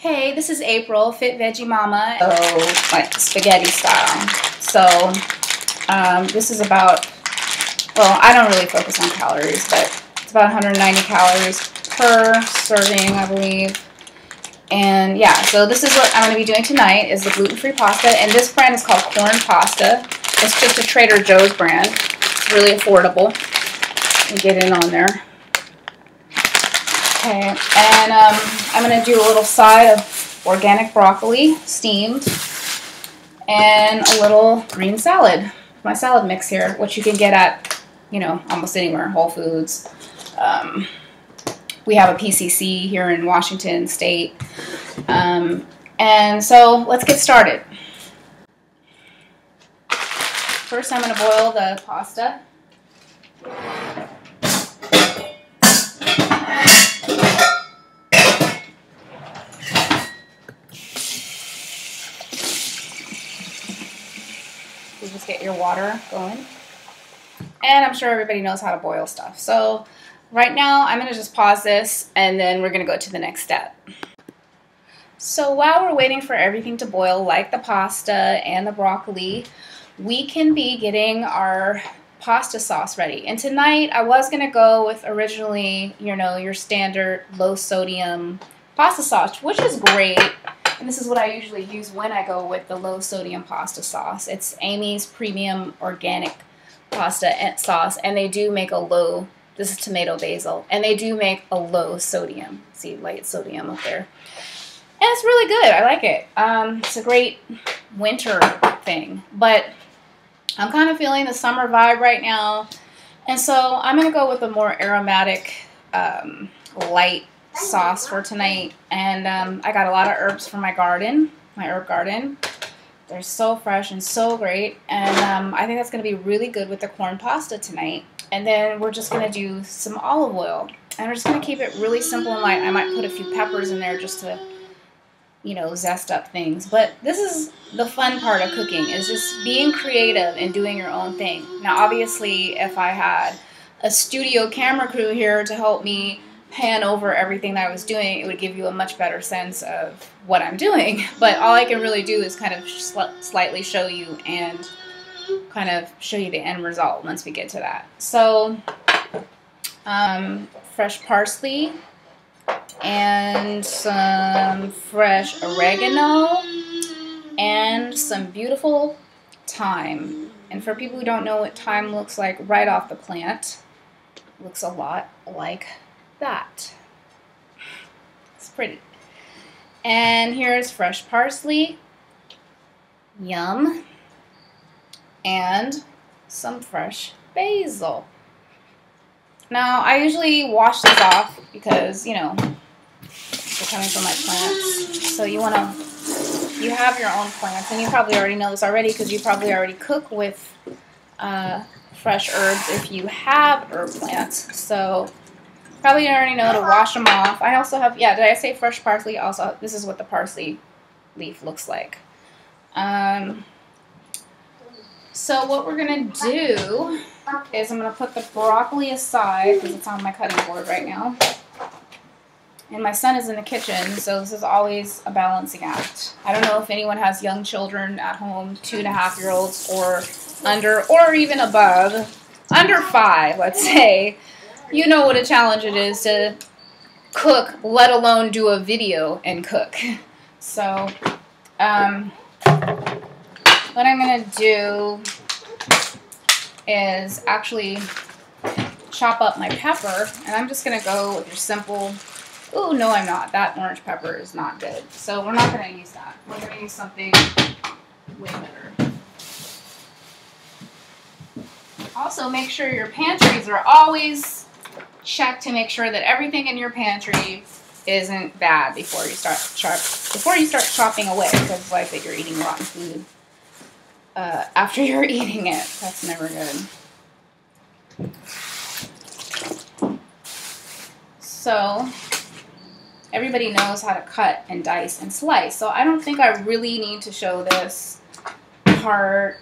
Hey, this is April, Fit Veggie Mama. So, like spaghetti style. So, this is about, well, I don't really focus on calories, but it's about 190 calories per serving, I believe. And yeah, so this is what I'm going to be doing tonight is the gluten-free pasta. And this brand is called corn pasta. It's just a Trader Joe's brand. It's really affordable. You get in on there. Okay, and I'm going to do a little side of organic broccoli, steamed, and a little green salad. My salad mix here, which you can get at, you know, almost anywhere, Whole Foods. We have a PCC here in Washington State. And so let's get started. First, I'm going to boil the pasta. You just get your water going. And I'm sure everybody knows how to boil stuff. So right now, I'm going to just pause this, and then we're going to go to the next step. So while we're waiting for everything to boil, like the pasta and the broccoli, we can be getting our pasta sauce ready. And tonight, I was going to go with originally, you know, your standard low sodium pasta sauce, which is great. And this is what I usually use when I go with the low sodium pasta sauce. It's Amy's Premium Organic Pasta Sauce, and they do make a low, this is tomato basil, and they do make a low sodium. See, light sodium up there. And it's really good. I like it. It's a great winter thing, but I'm kind of feeling the summer vibe right now. And so I'm going to go with a more aromatic, light sauce for tonight. And I got a lot of herbs from my garden, my herb garden. They're so fresh and so great. And I think that's going to be really good with the corn pasta tonight. And then we're just going to do some olive oil. And we're just going to keep it really simple and light. I might put a few peppers in there just to, you know, zest up things. But this is the fun part of cooking, is just being creative and doing your own thing. Now, obviously, if I had a studio camera crew here to help me pan over everything that I was doing, it would give you a much better sense of what I'm doing. But all I can really do is kind of slightly show you and kind of show you the end result once we get to that. So, fresh parsley and some fresh oregano and some beautiful thyme. And for people who don't know what thyme looks like right off the plant, it looks a lot like that. It's pretty. And here's fresh parsley, yum, and some fresh basil. Now, I usually wash these off because, you know, they're coming from my plants. So you want to, you have your own plants, and you probably already know this already because you probably already cook with fresh herbs if you have herb plants. So probably already know to wash them off. I also have, yeah, did I say fresh parsley? Also, this is what the parsley leaf looks like. So what we're going to do is I'm going to put the broccoli aside because it's on my cutting board right now. And my son is in the kitchen, so this is always a balancing act. I don't know if anyone has young children at home, 2.5-year-olds or under, or even above, under 5, let's say. You know what a challenge it is to cook, let alone do a video and cook. So, what I'm going to do is actually chop up my pepper, and I'm just going to go with your simple, ooh, no I'm not, that orange pepper is not good. So we're not going to use that. We're going to use something way better. Also, make sure your pantries are always checked to make sure that everything in your pantry isn't bad before you start chopping away, because it's like that you're eating rotten food after you're eating it. That's never good. So everybody knows how to cut and dice and slice. So I don't think I really need to show this part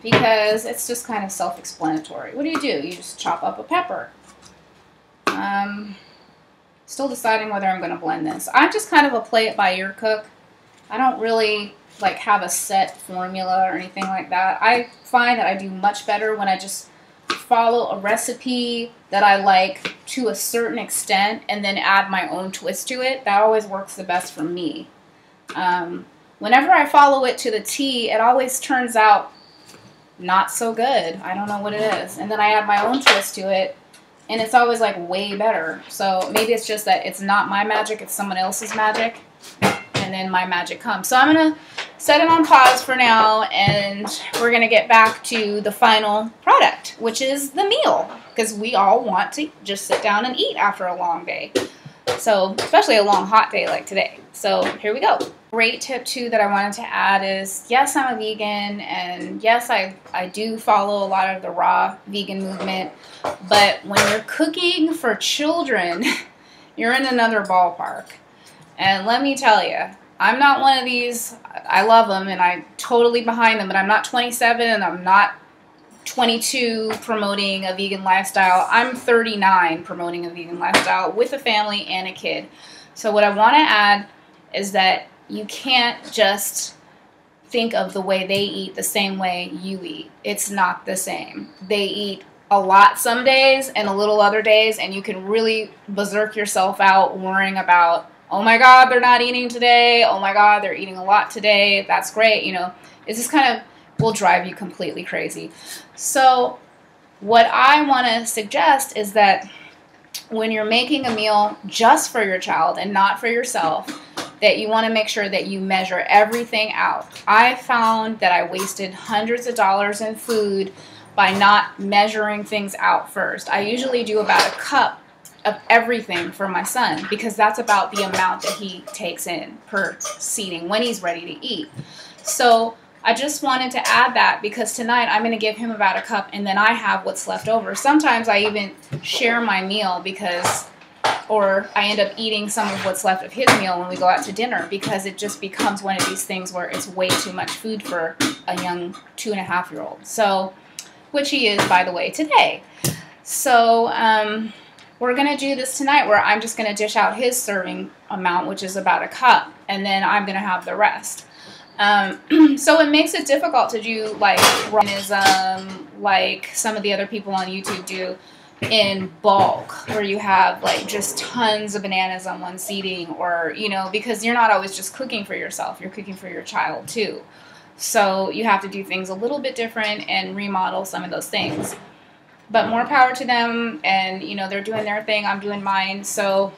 because it's just kind of self-explanatory. What do? You just chop up a pepper. Still deciding whether I'm going to blend this. I'm just kind of a play it by ear cook. I don't really like have a set formula or anything like that. I find that I do much better when I just follow a recipe that I like to a certain extent and then add my own twist to it. That always works the best for me. Whenever I follow it to the T, it always turns out not so good. I don't know what it is. And then I add my own twist to it, and it's always like way better. So maybe it's just that it's not my magic, it's someone else's magic, and then my magic comes. So I'm going to set it on pause for now, and we're going to get back to the final product, which is the meal, because we all want to just sit down and eat after a long day. So, especially a long hot day like today. So, here we go. Great tip too that I wanted to add is, yes, I'm a vegan, and yes, I do follow a lot of the raw vegan movement, but when you're cooking for children, you're in another ballpark. And let me tell you, I'm not one of these. I love them and I'm totally behind them, but I'm not 27 and I'm not 22 promoting a vegan lifestyle. I'm 39 promoting a vegan lifestyle with a family and a kid. So what I want to add is that you can't just think of the way they eat the same way you eat. It's not the same. They eat a lot some days and a little other days, and you can really berserk yourself out worrying about, oh my God, they're not eating today. Oh my God, they're eating a lot today. That's great. You know, it's just kind of will drive you completely crazy. So what I want to suggest is that when you're making a meal just for your child and not for yourself, that you want to make sure that you measure everything out. I found that I wasted hundreds of dollars in food by not measuring things out first. I usually do about a cup of everything for my son because that's about the amount that he takes in per seating when he's ready to eat. So I just wanted to add that because tonight I'm going to give him about a cup and then I have what's left over. Sometimes I even share my meal or I end up eating some of what's left of his meal when we go out to dinner because it just becomes one of these things where it's way too much food for a young 2.5-year-old. So, which he is, by the way, today. So, we're going to do this tonight where I'm just going to dish out his serving amount, which is about a cup, and then I'm going to have the rest. So it makes it difficult to do like veganism, like some of the other people on YouTube do in bulk, where you have like just tons of bananas on one seating, or, you know, because you're not always just cooking for yourself, you're cooking for your child too. So you have to do things a little bit different and remodel some of those things. But more power to them, and, you know, they're doing their thing, I'm doing mine. So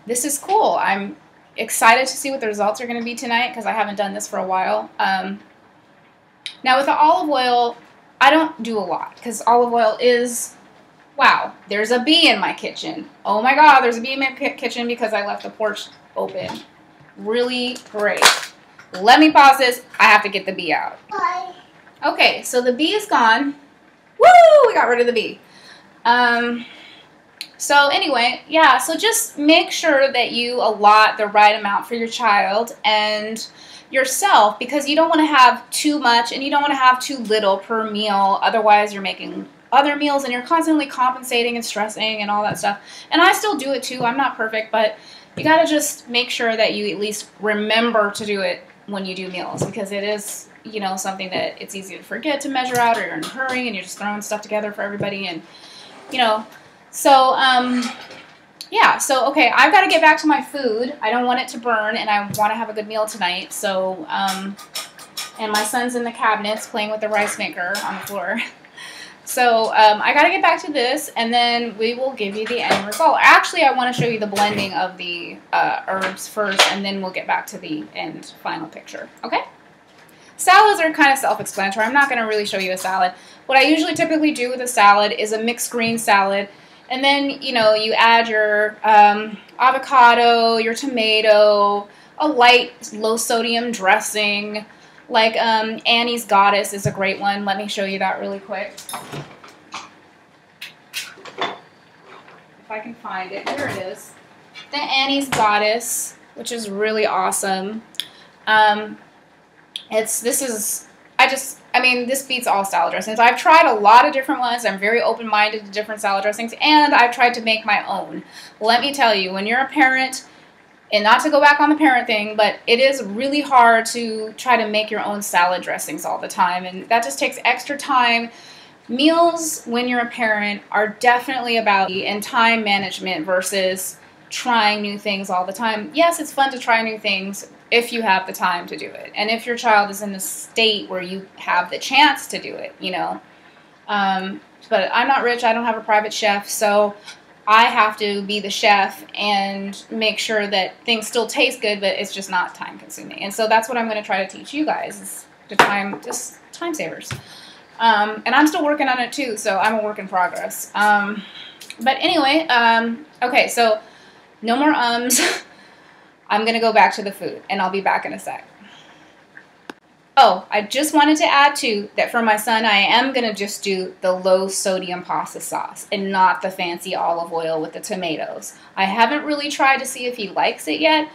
this is cool. I'm excited to see what the results are going to be tonight because I haven't done this for a while. Now with the olive oil, I don't do a lot because olive oil is, wow, there's a bee in my kitchen. Oh my God, there's a bee in my kitchen because I left the porch open. Really great. Let me pause this. I have to get the bee out. Bye. Okay, so the bee is gone. Woo! We got rid of the bee. So anyway, yeah, so just make sure that you allot the right amount for your child and yourself, because you don't want to have too much and you don't want to have too little per meal. Otherwise, you're making other meals and you're constantly compensating and stressing and all that stuff. And I still do it too. I'm not perfect, but you got to just make sure that you at least remember to do it when you do meals, because it is, you know, something that it's easy to forget to measure out, or you're in a hurry and you're just throwing stuff together for everybody, and, you know. So, yeah, so, okay, I've got to get back to my food. I don't want it to burn, and I want to have a good meal tonight. So, and my son's in the cabinets playing with the rice maker on the floor. So, I got to get back to this, and then we will give you the end result. Actually, I want to show you the blending of the herbs first, and then we'll get back to the end final picture, okay? Salads are kind of self-explanatory. I'm not going to really show you a salad. What I usually typically do with a salad is a mixed green salad. And then, you know, you add your avocado, your tomato, a light, low-sodium dressing. Like Annie's Goddess is a great one. Let me show you that really quick. If I can find it. Here it is. The Annie's Goddess, which is really awesome. I mean, this beats all salad dressings. I've tried a lot of different ones. I'm very open-minded to different salad dressings, and I've tried to make my own. Let me tell you, when you're a parent, and not to go back on the parent thing, but it is really hard to try to make your own salad dressings all the time, and that just takes extra time. Meals, when you're a parent, are definitely about time management versus trying new things all the time. Yes, it's fun to try new things if you have the time to do it. And if your child is in a state where you have the chance to do it, you know. But I'm not rich. I don't have a private chef. So I have to be the chef and make sure that things still taste good, but it's just not time consuming. And so that's what I'm going to try to teach you guys, is just time savers. And I'm still working on it too. So I'm a work in progress. But anyway, okay, so no more ums. I'm going to go back to the food, and I'll be back in a sec. Oh, I just wanted to add too that for my son, I am going to just do the low sodium pasta sauce and not the fancy olive oil with the tomatoes. I haven't really tried to see if he likes it yet,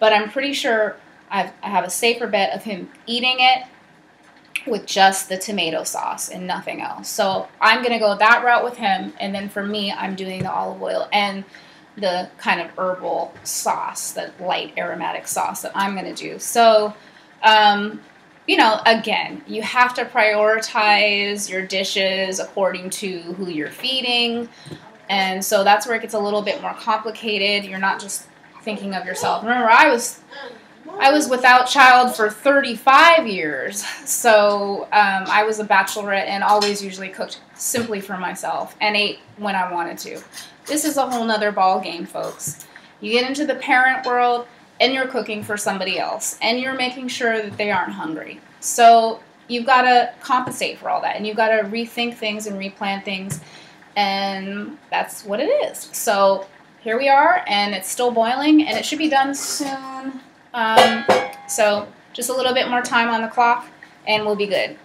but I'm pretty sure I have a safer bet of him eating it with just the tomato sauce and nothing else. So I'm going to go that route with him, and then for me, I'm doing the olive oil and the kind of herbal sauce, the light aromatic sauce that I'm going to do. So, you know, again, you have to prioritize your dishes according to who you're feeding. And so that's where it gets a little bit more complicated. You're not just thinking of yourself. Remember, I was without child for 35 years. So I was a bachelorette and always usually cooked simply for myself and ate when I wanted to. This is a whole nother ball game, folks. You get into the parent world and you're cooking for somebody else and you're making sure that they aren't hungry. So you've got to compensate for all that, and you've got to rethink things and replan things, and that's what it is. So here we are, and it's still boiling, and it should be done soon. So just a little bit more time on the clock and we'll be good.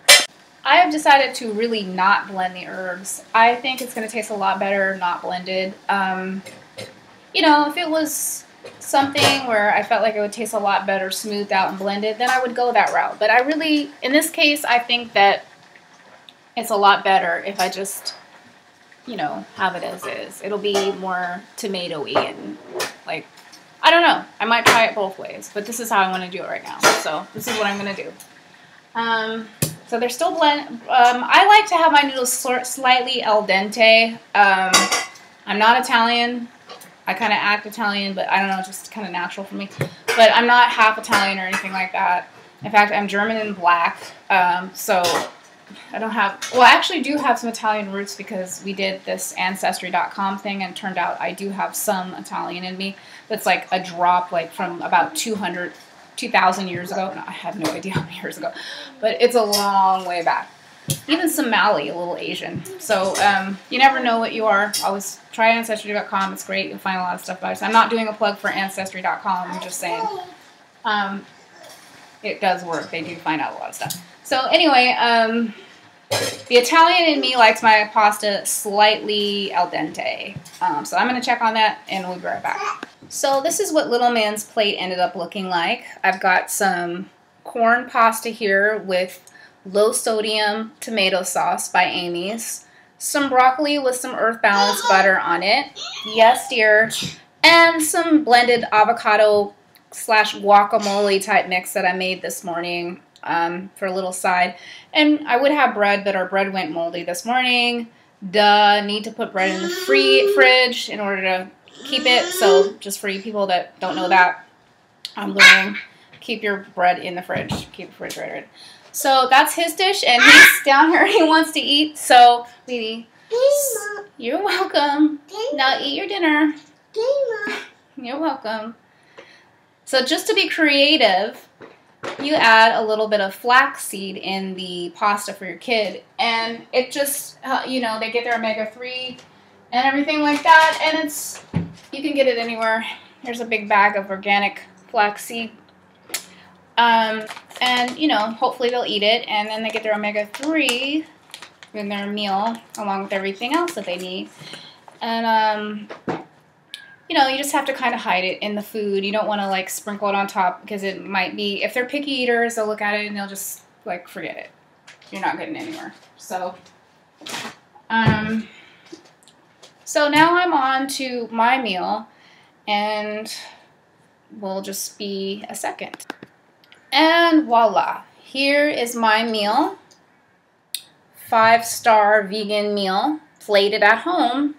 I have decided to really not blend the herbs. I think it's going to taste a lot better not blended. You know, if it was something where I felt like it would taste a lot better smoothed out and blended, then I would go that route. But I really, in this case, I think that it's a lot better if I just, you know, have it as is. It'll be more tomatoey and like, I don't know. I might try it both ways, but this is how I want to do it right now. So this is what I'm going to do. So they're still blend. I like to have my noodles slightly al dente. I'm not Italian. I kind of act Italian, but I don't know, just kind of natural for me. But I'm not half Italian or anything like that. In fact, I'm German and black. So I don't have, well, I actually do have some Italian roots because we did this Ancestry.com thing, and it turned out I do have some Italian in me. That's like a drop, like from about 2,000 years ago. No, I have no idea how many years ago, but it's a long way back. Even some Mali, a little Asian. So you never know what you are. Always try Ancestry.com. It's great. You'll find a lot of stuff about it. So I'm not doing a plug for Ancestry.com. I'm just saying it does work. They do find out a lot of stuff. So anyway, the Italian in me likes my pasta slightly al dente. So I'm going to check on that, and we'll be right back. So this is what Little Man's plate ended up looking like. I've got some corn pasta here with low sodium tomato sauce by Amy's, some broccoli with some Earth Balance butter on it, yes dear, and some blended avocado / guacamole type mix that I made this morning for a little side. And I would have bread, but our bread went moldy this morning. Duh, need to put bread in the fridge in order to keep it. So just for you people that don't know that, I'm learning. Keep your bread in the fridge. Keep it refrigerated. So that's his dish, and he's down here. He wants to eat. So, sweetie, you're welcome. Now eat your dinner. You're welcome. So just to be creative, you add a little bit of flaxseed in the pasta for your kid, and it just, you know, they get their omega-3 and everything like that, and it's, you can get it anywhere. Here's a big bag of organic flaxseed. And, you know, hopefully they'll eat it, and then they get their omega-3 in their meal, along with everything else that they need. And, you know, you just have to kind of hide it in the food. You don't want to, like, sprinkle it on top, because it might be, if they're picky eaters, they'll look at it and they'll just, like, forget it. you're not getting anywhere. So, so now I'm on to my meal, and will just be a second. And voila, here is my meal. 5-star vegan meal, plated at home.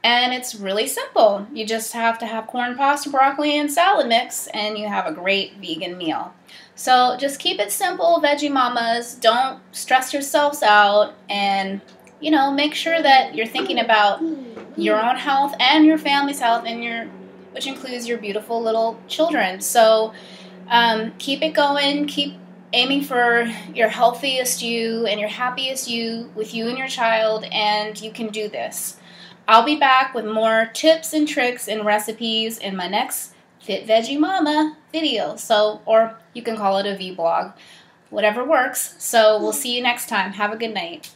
And it's really simple. You just have to have corn, pasta, broccoli, and salad mix, and you have a great vegan meal. So just keep it simple, veggie mamas. Don't stress yourselves out, and you know, make sure that you're thinking about your own health and your family's health, and which includes your beautiful little children. So keep it going. Keep aiming for your healthiest you and your happiest you with you and your child, and you can do this. I'll be back with more tips and tricks and recipes in my next Fit Veggie Mama video. So, or you can call it a vlog, whatever works. So we'll see you next time. Have a good night.